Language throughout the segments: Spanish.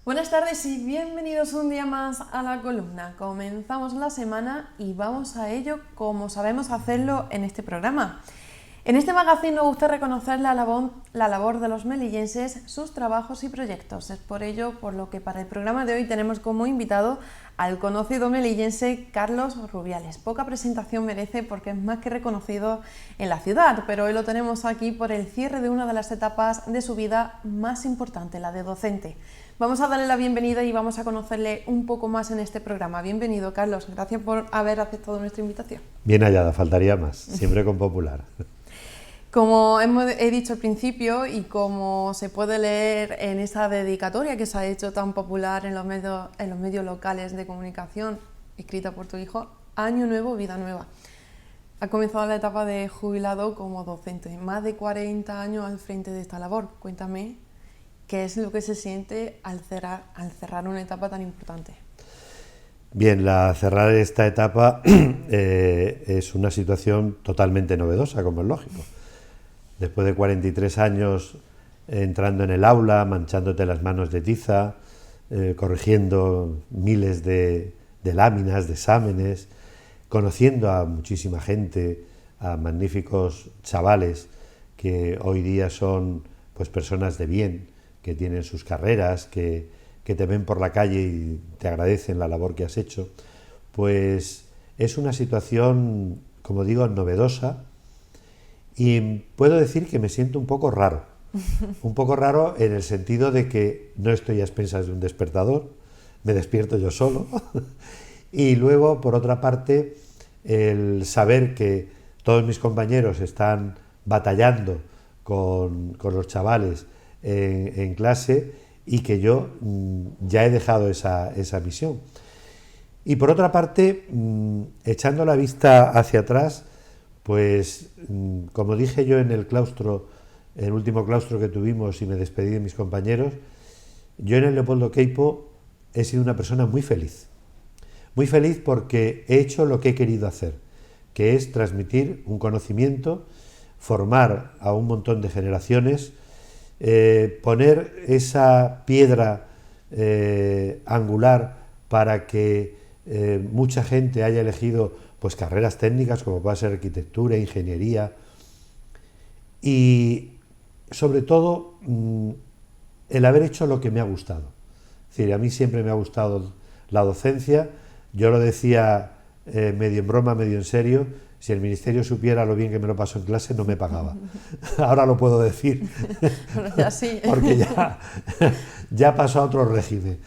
Buenas tardes y bienvenidos un día más a la columna. Comenzamos la semana y vamos a ello como sabemos hacerlo en este programa. En este magazine nos gusta reconocer la labor de los melillenses, sus trabajos y proyectos. Es por ello por lo que para el programa de hoy tenemos como invitado al conocido melillense Carlos Rubiales. Poca presentación merece porque es más que reconocido en la ciudad, pero hoy lo tenemos aquí por el cierre de una de las etapas de su vida más importante, la de docente. Vamos a darle la bienvenida y vamos a conocerle un poco más en este programa. Bienvenido, Carlos. Gracias por haber aceptado nuestra invitación. Bien hallada, faltaría más, siempre con Popular. Como he dicho al principio y como se puede leer en esa dedicatoria que se ha hecho tan popular en los medios locales de comunicación, escrita por tu hijo, Año Nuevo, Vida Nueva. Ha comenzado la etapa de jubilado como docente, más de 40 años al frente de esta labor. Cuéntame, ¿qué es lo que se siente al cerrar una etapa tan importante? Bien, cerrar esta etapa es una situación totalmente novedosa, como es lógico. Después de 43 años entrando en el aula, manchándote las manos de tiza, corrigiendo miles de láminas, de exámenes, conociendo a muchísima gente, a magníficos chavales que hoy día son pues personas de bien, que tienen sus carreras, que te ven por la calle y te agradecen la labor que has hecho, pues es una situación, como digo, novedosa. Y puedo decir que me siento un poco raro en el sentido de que no estoy a expensas de un despertador, me despierto yo solo, y luego, por otra parte, el saber que todos mis compañeros están batallando con los chavales en clase y que yo ya he dejado esa misión. Y por otra parte, echando la vista hacia atrás, pues como dije yo en el último claustro que tuvimos y me despedí de mis compañeros, yo en el Leopoldo Queipo he sido una persona muy feliz porque he hecho lo que he querido hacer, que es transmitir un conocimiento, formar a un montón de generaciones, poner esa piedra angular para que mucha gente haya elegido pues carreras técnicas como puede ser arquitectura, ingeniería y sobre todo el haber hecho lo que me ha gustado. Es decir, a mí siempre me ha gustado la docencia, yo lo decía medio en broma, medio en serio, si el ministerio supiera lo bien que me lo paso en clase no me pagaba. Ahora lo puedo decir, ya sí. Porque ya pasó a otro régimen.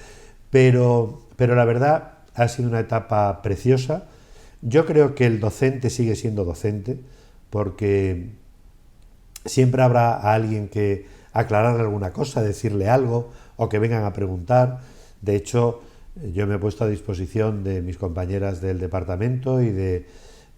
Pero la verdad ha sido una etapa preciosa. Yo creo que el docente sigue siendo docente porque siempre habrá a alguien que aclararle alguna cosa, decirle algo o que vengan a preguntar. De hecho, yo me he puesto a disposición de mis compañeras del departamento y de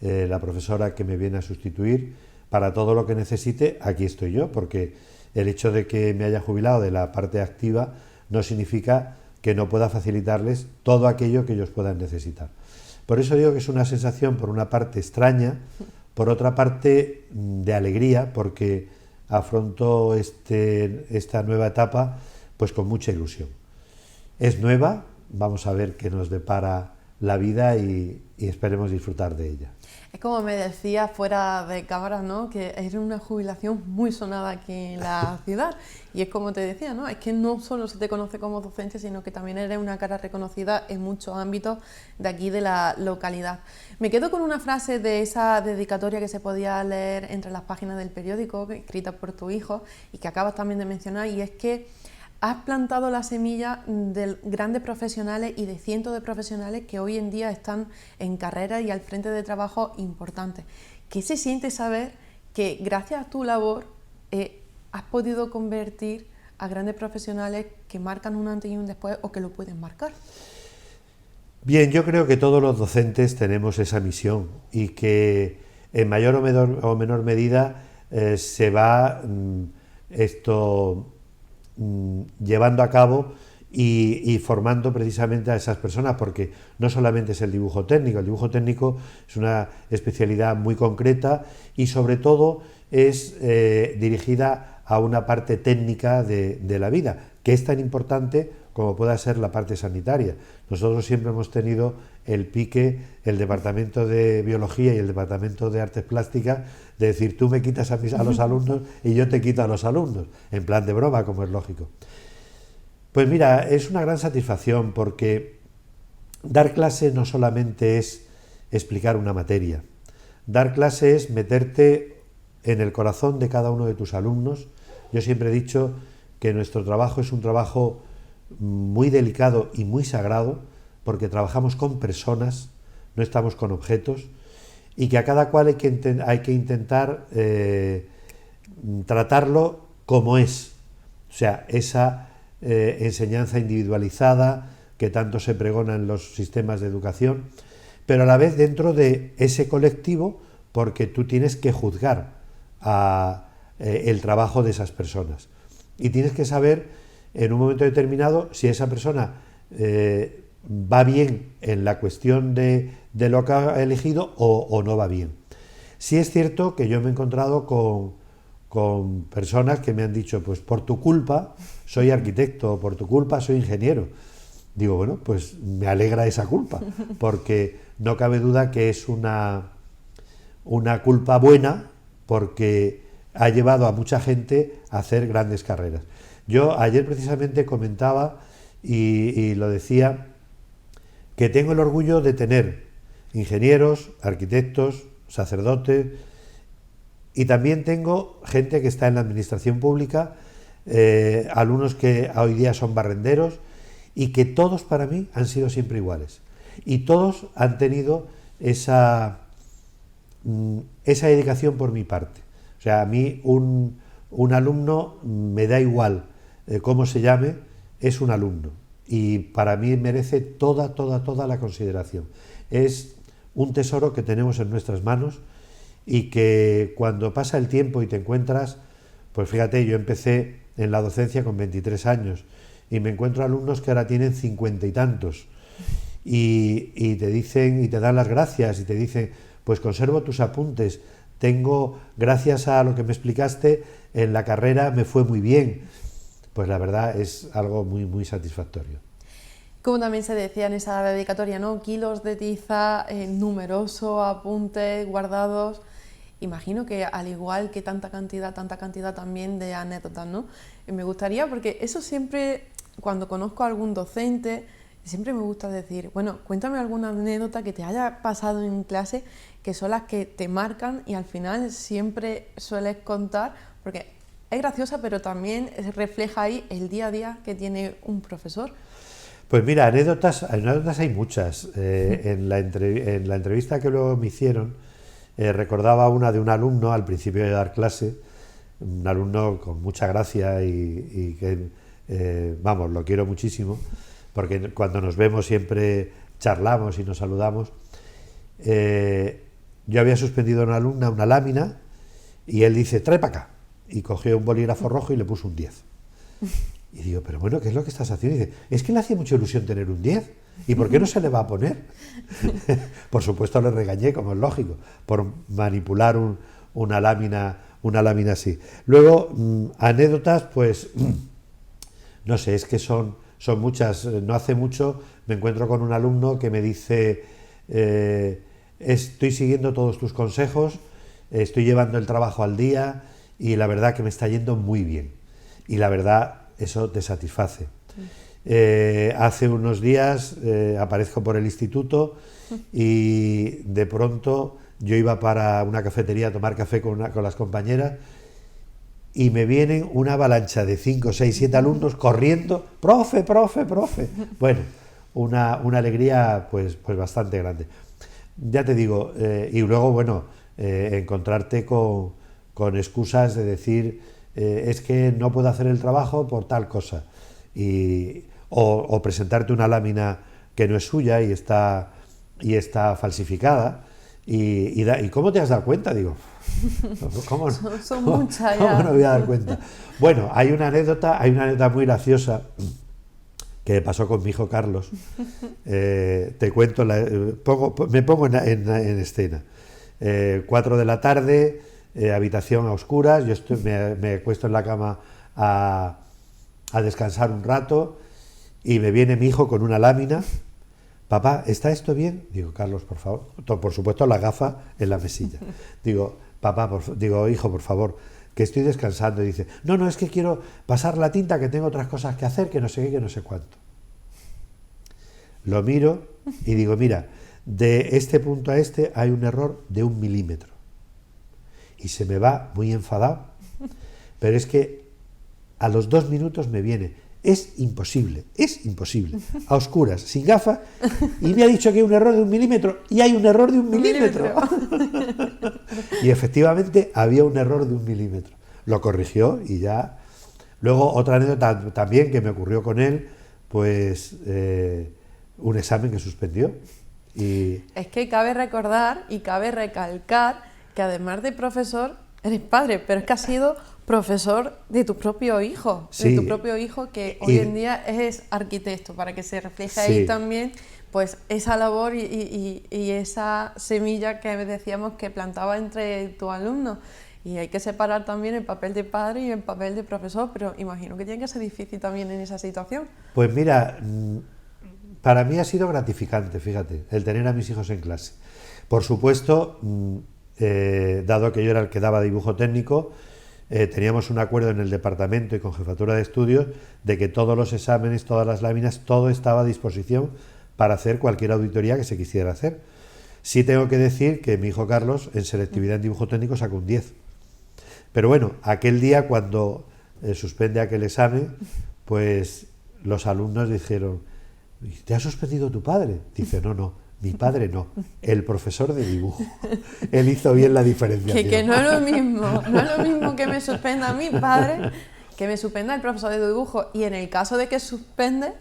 la profesora que me viene a sustituir para todo lo que necesite. Aquí estoy yo, porque el hecho de que me haya jubilado de la parte activa no significa que no pueda facilitarles todo aquello que ellos puedan necesitar. Por eso digo que es una sensación, por una parte, extraña, por otra parte, de alegría, porque afronto esta nueva etapa pues con mucha ilusión. Es nueva, vamos a ver qué nos depara la vida y esperemos disfrutar de ella. Es como me decía fuera de cámara, ¿no?, que era una jubilación muy sonada aquí en la ciudad. Y es como te decía, ¿no?, es que no solo se te conoce como docente, sino que también eres una cara reconocida en muchos ámbitos de aquí de la localidad. Me quedo con una frase de esa dedicatoria que se podía leer entre las páginas del periódico, escrita por tu hijo, y que acabas también de mencionar, y es que has plantado la semilla de grandes profesionales y de cientos de profesionales que hoy en día están en carreras y al frente de trabajos importantes. ¿Qué se siente saber que gracias a tu labor has podido convertir a grandes profesionales que marcan un antes y un después o que lo pueden marcar? Bien, yo creo que todos los docentes tenemos esa misión y que en mayor o menor medida se va llevando a cabo y formando precisamente a esas personas, porque no solamente es el dibujo técnico es una especialidad muy concreta y sobre todo es dirigida a una parte técnica de la vida, que es tan importante como pueda ser la parte sanitaria. Nosotros siempre hemos tenido el pique, el departamento de biología y el departamento de artes plásticas, de decir, tú me quitas a los alumnos y yo te quito a los alumnos, en plan de broma, como es lógico. Pues mira, es una gran satisfacción porque dar clase no solamente es explicar una materia, dar clase es meterte en el corazón de cada uno de tus alumnos. Yo siempre he dicho que nuestro trabajo es un trabajo muy delicado y muy sagrado, porque trabajamos con personas, no estamos con objetos, y que a cada cual hay que intentar tratarlo como es. O sea, esa enseñanza individualizada que tanto se pregona en los sistemas de educación, pero a la vez dentro de ese colectivo, porque tú tienes que juzgar el trabajo de esas personas. Y tienes que saber en un momento determinado si esa persona va bien en la cuestión de lo que ha elegido o no va bien. Sí es cierto que yo me he encontrado con personas que me han dicho, pues por tu culpa soy arquitecto, por tu culpa soy ingeniero. Digo, bueno, pues me alegra esa culpa, porque no cabe duda que es una culpa buena, porque ha llevado a mucha gente a hacer grandes carreras. Yo ayer precisamente comentaba y lo decía, que tengo el orgullo de tener ingenieros, arquitectos, sacerdotes, y también tengo gente que está en la administración pública, alumnos que hoy día son barrenderos, y que todos para mí han sido siempre iguales. Y todos han tenido esa dedicación por mi parte. O sea, a mí un alumno me da igual cómo se llame, es un alumno. Y para mí merece toda la consideración. Es un tesoro que tenemos en nuestras manos y que cuando pasa el tiempo y te encuentras, pues fíjate, yo empecé en la docencia con 23 años y me encuentro alumnos que ahora tienen 50 y tantos y te dicen y te dan las gracias y te dicen, pues conservo tus apuntes, gracias a lo que me explicaste en la carrera me fue muy bien. Pues la verdad es algo muy satisfactorio. Como también se decía en esa dedicatoria, ¿no? Kilos de tiza, numerosos apuntes guardados. Imagino que al igual que tanta cantidad también de anécdotas, ¿no? Me gustaría, porque eso siempre, cuando conozco a algún docente, siempre me gusta decir, bueno, cuéntame alguna anécdota que te haya pasado en clase, que son las que te marcan y al final siempre sueles contar, porque es graciosa, pero también refleja ahí el día a día que tiene un profesor. Pues mira, anécdotas hay muchas. En la entrevista que luego me hicieron, recordaba una de un alumno al principio de dar clase, un alumno con mucha gracia y que, vamos, lo quiero muchísimo, porque cuando nos vemos siempre charlamos y nos saludamos. Yo había suspendido a una alumna una lámina y él dice, trae para acá. Y cogió un bolígrafo rojo y le puso un 10. Y digo, pero bueno, ¿qué es lo que estás haciendo? Y dice, es que le hacía mucha ilusión tener un 10. ¿Y por qué no se le va a poner? Por supuesto le regañé, como es lógico, por manipular una lámina así. Luego, anécdotas, pues, no sé, es que son muchas. No hace mucho me encuentro con un alumno que me dice, estoy siguiendo todos tus consejos, estoy llevando el trabajo al día, y la verdad que me está yendo muy bien. Y la verdad, eso te satisface. Hace unos días aparezco por el instituto y de pronto yo iba para una cafetería a tomar café con las compañeras y me vienen una avalancha de 5, 6, 7 alumnos corriendo, profe. Bueno, una alegría pues bastante grande. Ya te digo, y luego, bueno, encontrarte con excusas de decir, es que no puedo hacer el trabajo por tal cosa. O presentarte una lámina que no es suya y está falsificada. ¿Y cómo te has dado cuenta? Digo, ¿cómo, son muchas ¿cómo ya. no me voy a dar cuenta? Bueno, hay una anécdota muy graciosa que pasó con mi hijo Carlos. Te cuento, me pongo en escena. 4 de la tarde, habitación a oscuras, yo me acuesto en la cama a descansar un rato y me viene mi hijo con una lámina. Papá, ¿está esto bien? Digo, Carlos, por favor. Por supuesto, la gafa en la mesilla. Digo, papá, hijo, por favor, que estoy descansando. Y dice, no, es que quiero pasar la tinta, que tengo otras cosas que hacer, que no sé qué, que no sé cuánto. Lo miro y digo, mira, de este punto a este hay un error de 1 milímetro. Y se me va muy enfadado, pero es que a los 2 minutos me viene, es imposible, a oscuras, sin gafa, y me ha dicho que hay un error de 1 milímetro, y hay un error de 1 milímetro. Y efectivamente había un error de 1 milímetro. Lo corrigió y ya. Luego otra anécdota también que me ocurrió con él, pues un examen que suspendió. Es que cabe recordar y cabe recalcar que además de profesor, eres padre, pero es que has sido profesor de tu propio hijo, sí. De tu propio hijo que hoy en día es arquitecto, para que se refleje ahí también pues esa labor y esa semilla que decíamos que plantaba entre tus alumnos. Y hay que separar también el papel de padre y el papel de profesor, pero imagino que tiene que ser difícil también en esa situación. Pues mira, para mí ha sido gratificante, fíjate, el tener a mis hijos en clase. Por supuesto, dado que yo era el que daba dibujo técnico, teníamos un acuerdo en el departamento y con jefatura de estudios de que todos los exámenes, todas las láminas, todo estaba a disposición para hacer cualquier auditoría que se quisiera hacer. Sí tengo que decir que mi hijo Carlos en selectividad en dibujo técnico sacó un 10. Pero bueno, aquel día cuando suspende aquel examen, pues los alumnos dijeron, ¿te ha suspendido tu padre? Dice, no. Mi padre no, el profesor de dibujo. Él hizo bien la diferenciación. Que no es lo mismo que me suspenda a mi padre, que me suspenda el profesor de dibujo. Y en el caso de que suspende,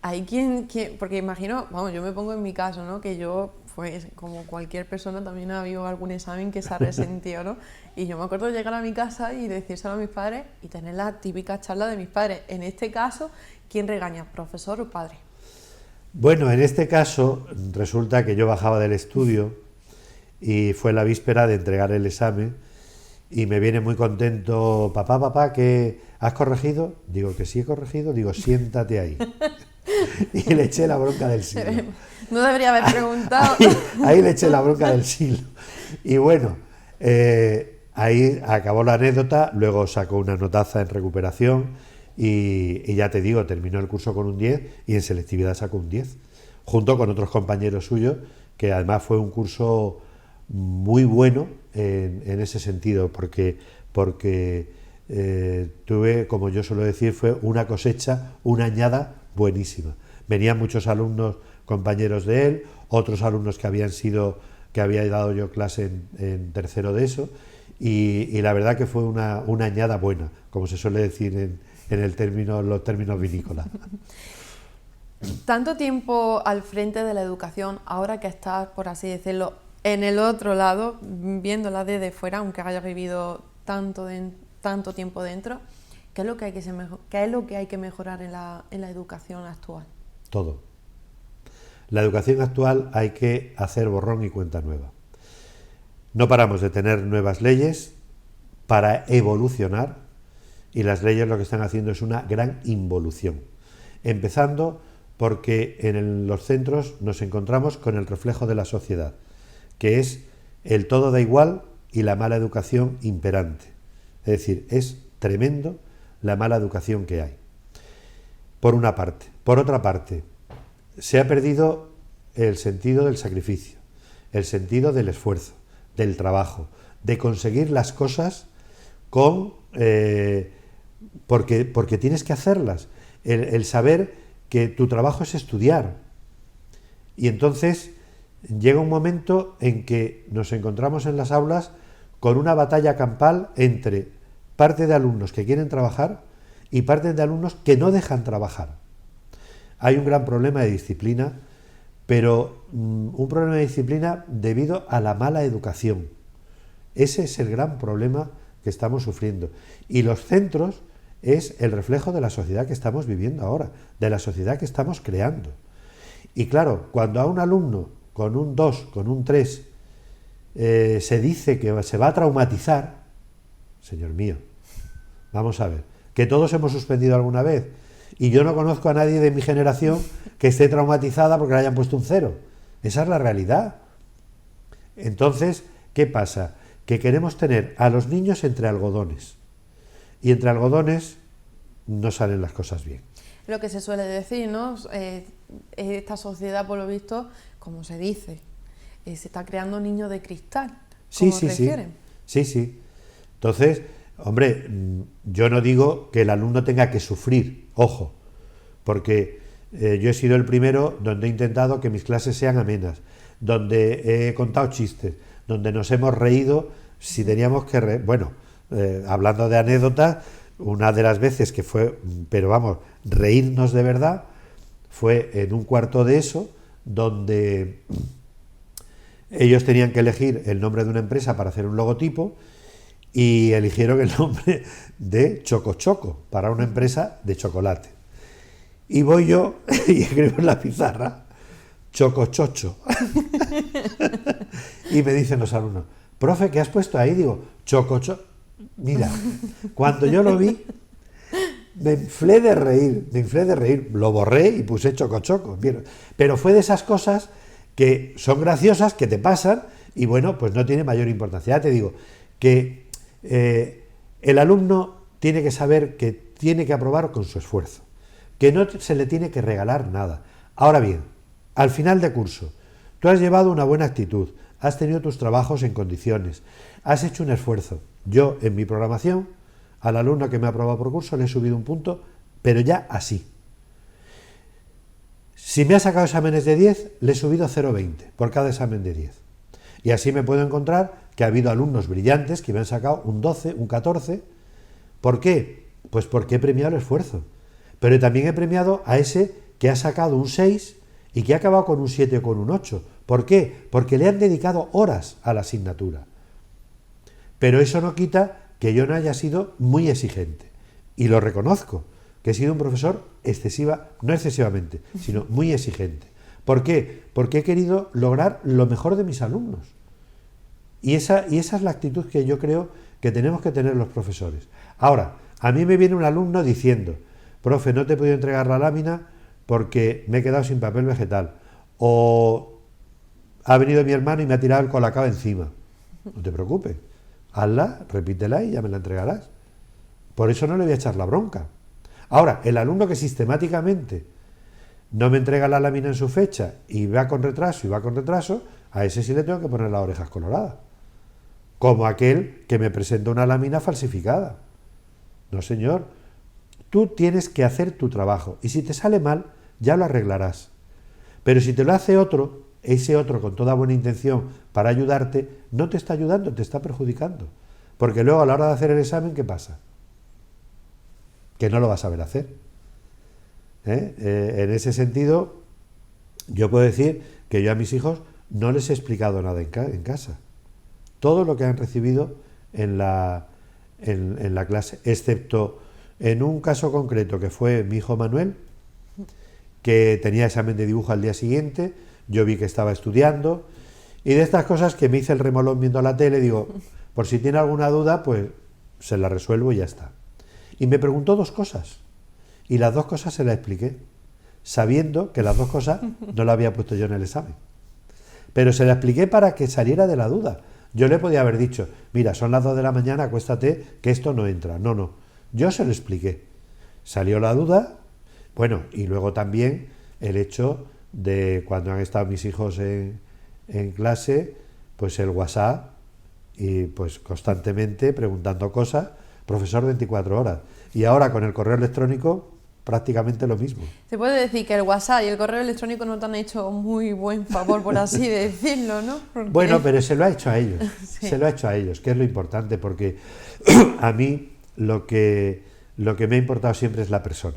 hay quien porque imagino, vamos, yo me pongo en mi caso, ¿no? Que yo, pues como cualquier persona, también ha habido algún examen que se ha resentido, ¿no? Y yo me acuerdo de llegar a mi casa y decírselo a mis padres y tener la típica charla de mis padres. En este caso, ¿quién regaña, profesor o padre? Bueno, en este caso resulta que yo bajaba del estudio y fue la víspera de entregar el examen y me viene muy contento, papá, ¿qué has corregido? Digo, que sí he corregido, digo, siéntate ahí. Y le eché la bronca del siglo. No debería haber preguntado. Ahí le eché la bronca del siglo. Y bueno, ahí acabó la anécdota, luego sacó una notaza en recuperación. Y ya te digo, terminó el curso con un 10 y en selectividad sacó un 10, junto con otros compañeros suyos, que además fue un curso muy bueno en ese sentido, porque tuve, como yo suelo decir, fue una cosecha, una añada buenísima. Venían muchos alumnos, compañeros de él, otros alumnos que había dado yo clase en tercero de eso, y la verdad que fue una añada buena, como se suele decir en los términos vinícolas. Tanto tiempo al frente de la educación, ahora que estás, por así decirlo, en el otro lado, viéndola desde fuera, aunque hayas vivido tanto tiempo dentro, ¿qué es lo que hay que mejorar en la educación actual? Todo. La educación actual hay que hacer borrón y cuenta nueva. No paramos de tener nuevas leyes para evolucionar, y las leyes lo que están haciendo es una gran involución. Empezando porque en los centros nos encontramos con el reflejo de la sociedad, que es el todo da igual y la mala educación imperante. Es decir, es tremendo la mala educación que hay. Por una parte. Por otra parte, se ha perdido el sentido del sacrificio, el sentido del esfuerzo, del trabajo, de conseguir las cosas porque tienes que hacerlas. El saber que tu trabajo es estudiar. Y entonces llega un momento en que nos encontramos en las aulas con una batalla campal entre parte de alumnos que quieren trabajar y parte de alumnos que no dejan trabajar. Hay un gran problema de disciplina, pero un problema de disciplina debido a la mala educación. Ese es el gran problema que estamos sufriendo. Y los centros es el reflejo de la sociedad que estamos viviendo ahora, de la sociedad que estamos creando. Y claro, cuando a un alumno con un 2, con un 3, se dice que se va a traumatizar, señor mío, vamos a ver, que todos hemos suspendido alguna vez, y yo no conozco a nadie de mi generación que esté traumatizada porque le hayan puesto un 0. Esa es la realidad. Entonces, ¿qué pasa? Que queremos tener a los niños entre algodones, y entre algodones no salen las cosas bien. Lo que se suele decir, ¿no? Esta sociedad, por lo visto, como se dice, se está creando niños de cristal, como refieren. Sí. Entonces, hombre, yo no digo que el alumno tenga que sufrir, ojo, porque yo he sido el primero donde he intentado que mis clases sean amenas, donde he contado chistes, donde nos hemos reído si teníamos que reír. Bueno, hablando de anécdotas, una de las veces que fue, pero vamos, reírnos de verdad, fue en un cuarto de eso, donde ellos tenían que elegir el nombre de una empresa para hacer un logotipo y eligieron el nombre de Choco Choco para una empresa de chocolate. Y voy yo y escribo en la pizarra Choco Chocho. Y me dicen los alumnos, profe, ¿qué has puesto ahí? Digo, Choco Chocho. Mira, cuando yo lo vi, me inflé de reír, lo borré y puse Choco Choco. Pero fue de esas cosas que son graciosas, que te pasan, y bueno, pues no tiene mayor importancia. Ya te digo que el alumno tiene que saber que tiene que aprobar con su esfuerzo, que no se le tiene que regalar nada. Ahora bien, al final de curso, tú has llevado una buena actitud, has tenido tus trabajos en condiciones, has hecho un esfuerzo. Yo, en mi programación, al alumno que me ha aprobado por curso le he subido un punto, pero ya así. Si me ha sacado exámenes de 10, le he subido 0,20 por cada examen de 10. Y así me puedo encontrar que ha habido alumnos brillantes que me han sacado un 12, un 14. ¿Por qué? Pues porque he premiado el esfuerzo. Pero también he premiado a ese que ha sacado un 6 y que ha acabado con un 7 o con un 8. ¿Por qué? Porque le han dedicado horas a la asignatura. Pero eso no quita que yo no haya sido muy exigente. Y lo reconozco, que he sido un profesor no excesivamente, sino muy exigente. ¿Por qué? Porque he querido lograr lo mejor de mis alumnos. Y esa es la actitud que yo creo que tenemos que tener los profesores. Ahora, a mí me viene un alumno diciendo, profe, no te he podido entregar la lámina porque me he quedado sin papel vegetal. O ha venido mi hermano y me ha tirado el colacao encima. No te preocupes. Hazla, repítela y ya me la entregarás. Por eso no le voy a echar la bronca. Ahora, el alumno que sistemáticamente no me entrega la lámina en su fecha y va con retraso, a ese sí le tengo que poner las orejas coloradas. Como aquel que me presenta una lámina falsificada. No, señor. Tú tienes que hacer tu trabajo y si te sale mal, ya lo arreglarás. Pero si te lo hace otro, ese otro con toda buena intención para ayudarte, no te está ayudando, te está perjudicando. Porque luego a la hora de hacer el examen, ¿qué pasa? Que no lo vas a saber hacer. En ese sentido, yo puedo decir que yo a mis hijos no les he explicado nada en casa. Todo lo que han recibido en la clase, excepto en un caso concreto que fue mi hijo Manuel, que tenía examen de dibujo al día siguiente. Yo vi que estaba estudiando y de estas cosas que me hice el remolón viendo la tele, digo, por si tiene alguna duda, pues se la resuelvo y ya está. Y me preguntó 2 cosas y las 2 cosas se las expliqué, sabiendo que las 2 cosas no las había puesto yo en el examen. Pero se las expliqué para que saliera de la duda. Yo le podía haber dicho, mira, son las 2 de la mañana, acuéstate, que esto no entra. No, yo se lo expliqué. Salió la duda, bueno, y luego también el hecho de cuando han estado mis hijos en clase, pues el WhatsApp y pues constantemente preguntando cosas, profesor 24 horas. Y ahora con el correo electrónico prácticamente lo mismo. Se puede decir que el WhatsApp y el correo electrónico no te han hecho muy buen favor, por así decirlo, ¿no? Porque... Bueno, pero se lo ha hecho a ellos, sí. Se lo ha hecho a ellos, que es lo importante, porque a mí lo que me ha importado siempre es la persona.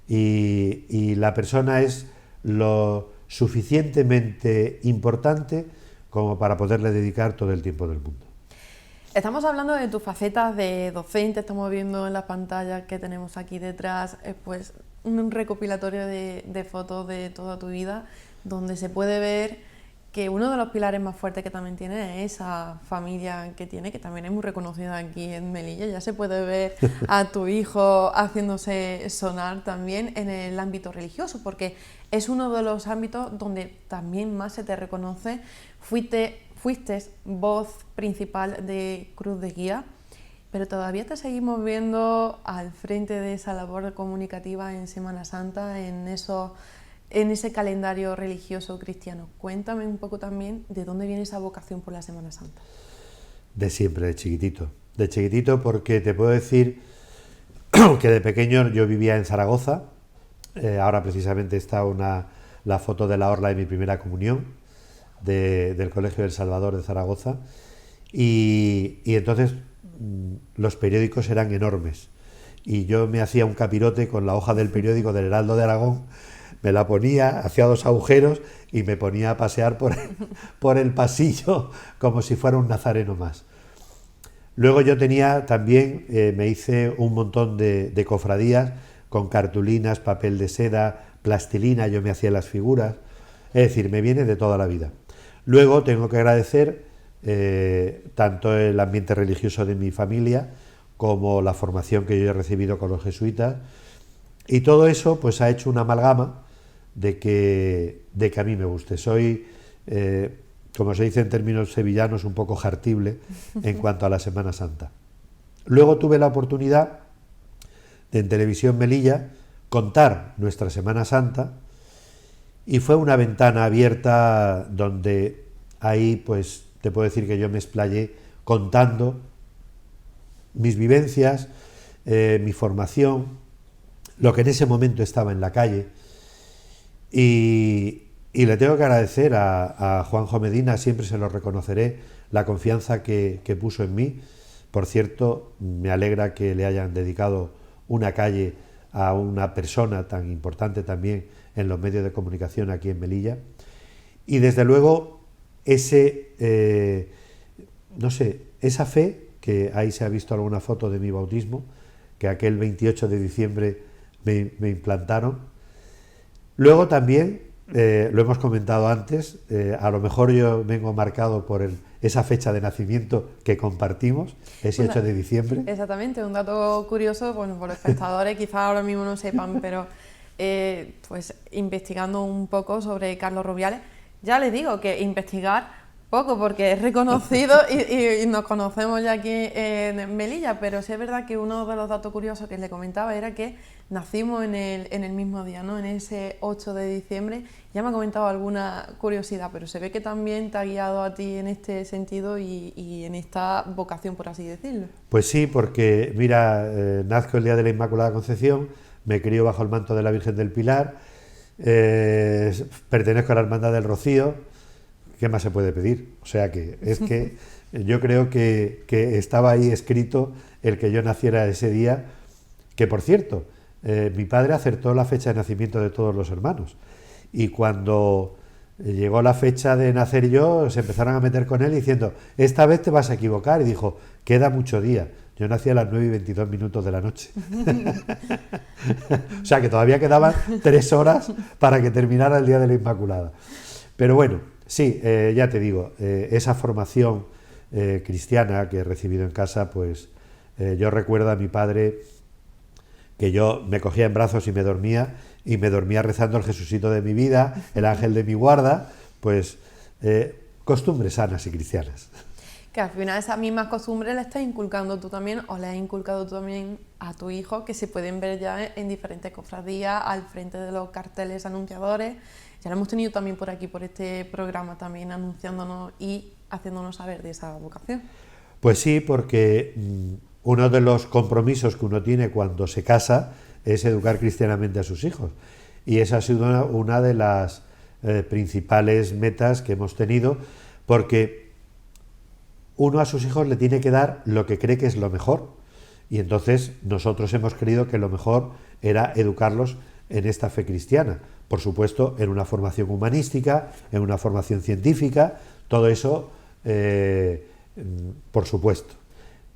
Y la persona es lo suficientemente importante como para poderle dedicar todo el tiempo del mundo. Estamos hablando de tus facetas de docente, estamos viendo en las pantallas que tenemos aquí detrás, pues un recopilatorio de fotos de toda tu vida, donde se puede ver que uno de los pilares más fuertes que también tiene es esa familia que tiene, que también es muy reconocida aquí en Melilla. Ya se puede ver a tu hijo haciéndose sonar también en el ámbito religioso, porque es uno de los ámbitos donde también más se te reconoce. Fuiste voz principal de Cruz de Guía, pero todavía te seguimos viendo al frente de esa labor comunicativa en Semana Santa, en ese calendario religioso cristiano. Cuéntame un poco también de dónde viene esa vocación por la Semana Santa. De siempre, de chiquitito. De chiquitito, porque te puedo decir que de pequeño yo vivía en Zaragoza. Ahora precisamente está la foto de la orla de mi primera comunión del Colegio del Salvador de Zaragoza. Y entonces los periódicos eran enormes. Y yo me hacía un capirote con la hoja del periódico del Heraldo de Aragón, me la ponía, hacía 2 agujeros y me ponía a pasear por el pasillo como si fuera un nazareno más. Luego yo tenía también, me hice un montón de cofradías con cartulinas, papel de seda, plastilina, yo me hacía las figuras, es decir, me viene de toda la vida. Luego tengo que agradecer tanto el ambiente religioso de mi familia como la formación que yo he recibido con los jesuitas, y todo eso pues ha hecho una amalgama de que a mí me guste. Soy, como se dice en términos sevillanos, un poco jartible en cuanto a la Semana Santa. Luego tuve la oportunidad de en Televisión Melilla contar nuestra Semana Santa, y fue una ventana abierta donde ahí pues te puedo decir que yo me explayé contando mis vivencias, mi formación, lo que en ese momento estaba en la calle. Y le tengo que agradecer a Juanjo Medina, siempre se lo reconoceré, la confianza que puso en mí. Por cierto, me alegra que le hayan dedicado una calle a una persona tan importante también en los medios de comunicación aquí en Melilla. Y desde luego esa fe, que ahí se ha visto alguna foto de mi bautismo, que aquel 28 de diciembre me implantaron. Luego también, lo hemos comentado antes, a lo mejor yo vengo marcado por esa fecha de nacimiento que compartimos, ese 8 de diciembre. Exactamente, un dato curioso, bueno, por los espectadores quizás ahora mismo no sepan, pero pues investigando un poco sobre Carlos Rubiales, ya les digo que investigar poco porque es reconocido y nos conocemos ya aquí en Melilla, pero sí es verdad que uno de los datos curiosos que le comentaba era que nacimos en el mismo día, ¿no? En ese 8 de diciembre. Ya me ha comentado alguna curiosidad, pero se ve que también te ha guiado a ti en este sentido y en esta vocación, por así decirlo. Pues sí, porque mira, nazco el día de la Inmaculada Concepción, me crío bajo el manto de la Virgen del Pilar, pertenezco a la Hermandad del Rocío. ¿Qué más se puede pedir? O sea que es que yo creo que estaba ahí escrito el que yo naciera ese día, que por cierto, mi padre acertó la fecha de nacimiento de todos los hermanos, y cuando llegó la fecha de nacer yo, se empezaron a meter con él diciendo, esta vez te vas a equivocar, y dijo, queda mucho día. Yo nací a las 9:22 de la noche. O sea que todavía quedaban 3 horas para que terminara el día de la Inmaculada. Pero bueno, sí, ya te digo, esa formación cristiana que he recibido en casa, pues yo recuerdo a mi padre que yo me cogía en brazos y me dormía rezando el Jesucito de mi vida, el ángel de mi guarda, pues costumbres sanas y cristianas. Que al final esas mismas costumbres las estás inculcando tú también, o las has inculcado tú también a tu hijo, que se pueden ver ya en diferentes cofradías, al frente de los carteles anunciadores. Ya lo hemos tenido también por aquí, por este programa, también anunciándonos y haciéndonos saber de esa vocación. Pues sí, porque uno de los compromisos que uno tiene cuando se casa es educar cristianamente a sus hijos. Y esa ha sido una de las principales metas que hemos tenido, porque uno a sus hijos le tiene que dar lo que cree que es lo mejor. Y entonces nosotros hemos creído que lo mejor era educarlos en esta fe cristiana. Por supuesto, en una formación humanística, en una formación científica, todo eso, por supuesto.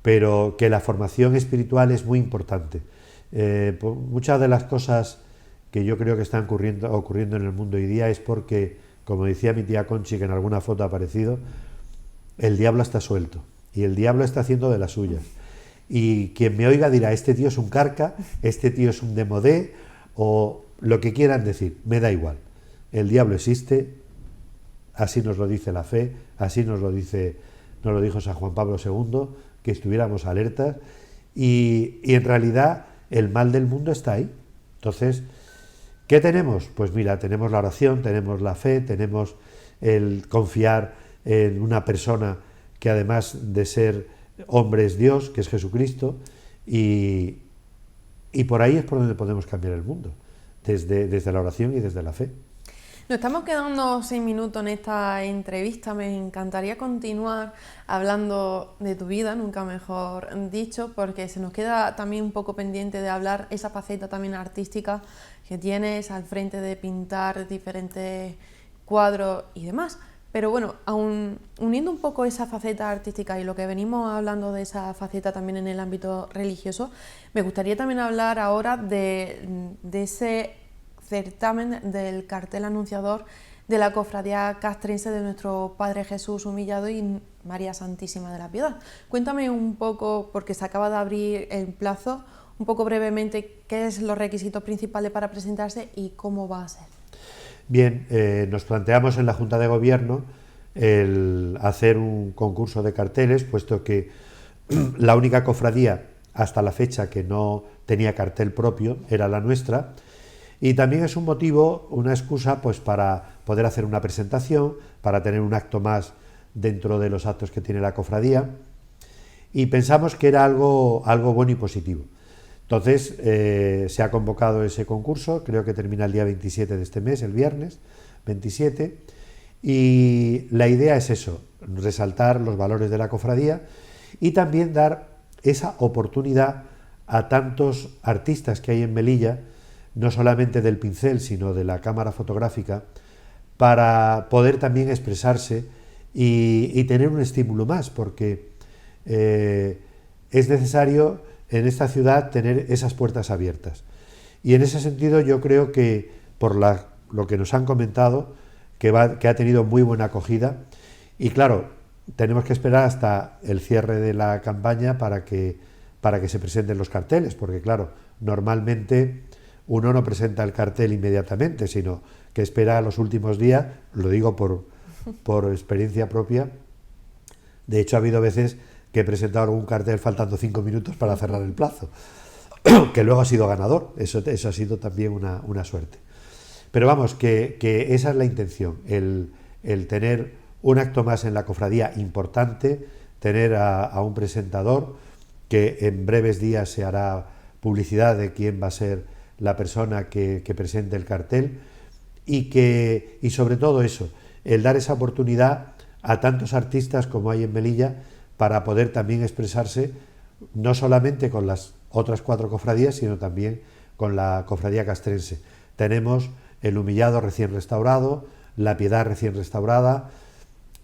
Pero que la formación espiritual es muy importante. Muchas de las cosas que yo creo que están ocurriendo en el mundo hoy día es porque, como decía mi tía Conchi, que en alguna foto ha aparecido, el diablo está suelto y el diablo está haciendo de las suyas. Y quien me oiga dirá, este tío es un carca, este tío es un demodé, o lo que quieran decir, me da igual. El diablo existe, así nos lo dice la fe, así nos lo dijo San Juan Pablo II, que estuviéramos alertas, y en realidad el mal del mundo está ahí. Entonces, ¿qué tenemos? Pues mira, tenemos la oración, tenemos la fe, tenemos el confiar en una persona que además de ser hombre es Dios, que es Jesucristo, y por ahí es por donde podemos cambiar el mundo, desde la oración y desde la fe. Nos estamos quedando 6 minutos en esta entrevista. Me encantaría continuar hablando de tu vida, nunca mejor dicho, porque se nos queda también un poco pendiente de hablar esa faceta también artística que tienes al frente de pintar diferentes cuadros y demás. Pero bueno, aún uniendo un poco esa faceta artística y lo que venimos hablando de esa faceta también en el ámbito religioso, me gustaría también hablar ahora de ese certamen del cartel anunciador de la Cofradía Castrense de nuestro Padre Jesús Humillado y María Santísima de la Piedad. Cuéntame un poco, porque se acaba de abrir el plazo, un poco brevemente qué es los requisitos principales para presentarse y cómo va a ser. Bien, nos planteamos en la Junta de Gobierno el hacer un concurso de carteles, puesto que la única cofradía hasta la fecha que no tenía cartel propio era la nuestra, y también es un motivo, una excusa, pues para poder hacer una presentación, para tener un acto más dentro de los actos que tiene la cofradía, y pensamos que era algo bueno y positivo. Entonces se ha convocado ese concurso, creo que termina el día 27 de este mes, el viernes 27, y la idea es eso, resaltar los valores de la cofradía y también dar esa oportunidad a tantos artistas que hay en Melilla, no solamente del pincel, sino de la cámara fotográfica, para poder también expresarse y tener un estímulo más, porque es necesario en esta ciudad tener esas puertas abiertas. Y en ese sentido yo creo que, por lo que nos han comentado, que ha tenido muy buena acogida, y claro, tenemos que esperar hasta el cierre de la campaña para que se presenten los carteles, porque claro, normalmente uno no presenta el cartel inmediatamente, sino que espera los últimos días, lo digo por experiencia propia. De hecho, ha habido veces que he presentado algún cartel faltando 5 minutos para cerrar el plazo, que luego ha sido ganador, eso ha sido también una suerte. Pero vamos, que esa es la intención, el tener un acto más en la cofradía importante, tener a un presentador, que en breves días se hará publicidad de quién va a ser la persona que presente el cartel, y sobre todo eso, el dar esa oportunidad a tantos artistas como hay en Melilla para poder también expresarse no solamente con las otras 4 cofradías, sino también con la cofradía castrense. Tenemos el Humillado recién restaurado, la Piedad recién restaurada,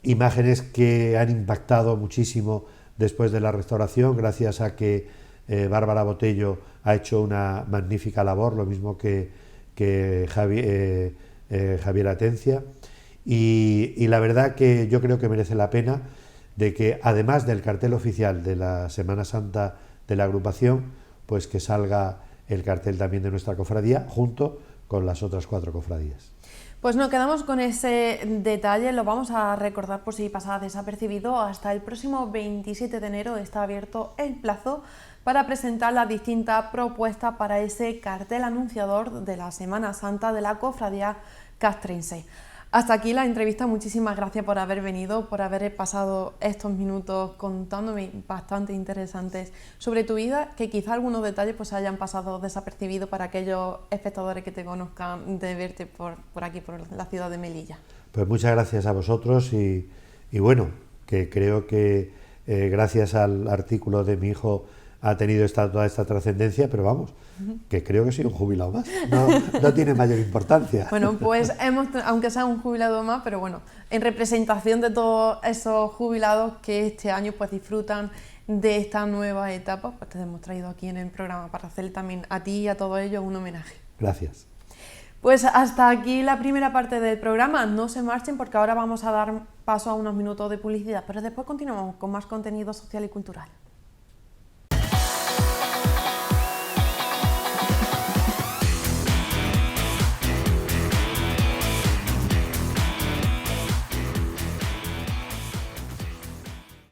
imágenes que han impactado muchísimo después de la restauración, gracias a que Bárbara Botello ha hecho una magnífica labor, lo mismo que Javier Atencia, y la verdad que yo creo que merece la pena de que, además del cartel oficial de la Semana Santa de la agrupación, pues que salga el cartel también de nuestra cofradía junto con las otras 4 cofradías. Pues nos quedamos con ese detalle, lo vamos a recordar por si pasa desapercibido. Hasta el próximo 27 de enero está abierto el plazo para presentar las distintas propuestas para ese cartel anunciador de la Semana Santa de la Cofradía Castrense. Hasta aquí la entrevista, muchísimas gracias por haber venido, por haber pasado estos minutos contándome bastante interesantes sobre tu vida, que quizá algunos detalles pues hayan pasado desapercibidos para aquellos espectadores que te conozcan de verte por aquí, por la ciudad de Melilla. Pues muchas gracias a vosotros y bueno, que creo que gracias al artículo de mi hijo ha tenido toda esta trascendencia, pero vamos, que creo que soy un jubilado más, no tiene mayor importancia. Bueno, pues aunque sea un jubilado más, pero bueno, en representación de todos esos jubilados que este año pues disfrutan de esta nueva etapa, pues te hemos traído aquí en el programa para hacerle también a ti y a todos ellos un homenaje. Gracias. Pues hasta aquí la primera parte del programa. No se marchen porque ahora vamos a dar paso a unos minutos de publicidad, pero después continuamos con más contenido social y cultural.